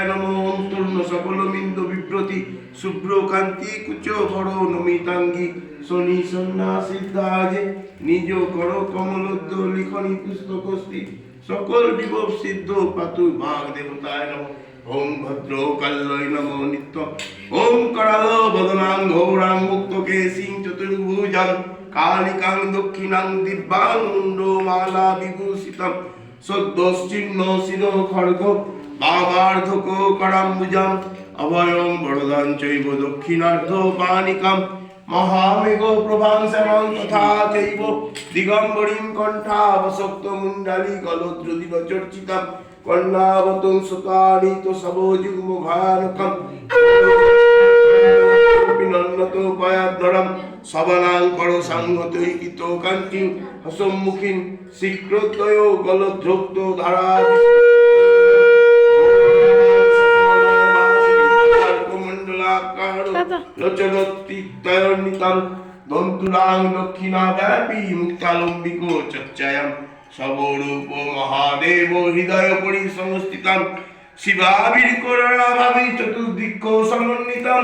নমঃ সকলমিন্দ বিব্রতি শুভ্রকান্তি কুচ বড় নমিতাঙ্গী শনি সন্ন্যাসিদ্ধাজে নিজ কর কমলোদ্য লিখনি পুস্তকস্তি সকল বিভব সিদ্ধ পাতু বাগ দেবতায় নমঃ। ওম ভদ্র কাল্যৈ নমো নিত্য ওম করাল বদনাং ঘোরাং মুক্ত কেশিং চতুর্ভুজাং কালিকাং দক্ষিণাং দিব্যাং মুন্ডো মালা বিভূষিতম সদ্যশ্চিহ্ন শির খড়গ বামার্ধক করাম্বুজাম অভয়ং বরদাং চৈব দক্ষিণার্ধ পানিকাম মহামেঘ প্রভাং শ্যামাং তথা চৈব দিগম্বরীং কণ্ঠাবসক্ত মুণ্ডালি গলদ্রুদিব চর্চিতাম কর্ণাবতং সুতানিত সবযুগ্ম ভয়ানকম বিনন্নত পায়াদ্বরম সবনাং কর সাংহতৈকিত কান্তিং হসমুখিন শীঘ্রোদয় গলদ্রুক্ত ধারা লোচনোত্তিতয়নিতাং দন্তুরাং দক্ষিণা ব্যাপী মুক্তালম্বিক চচ্চয়ম সবরূপ মহাদেব হৃদয় পরিসংস্থিতম শিবাবির করণাভাবি চতুর্দিক্ষ সমন্বিতম।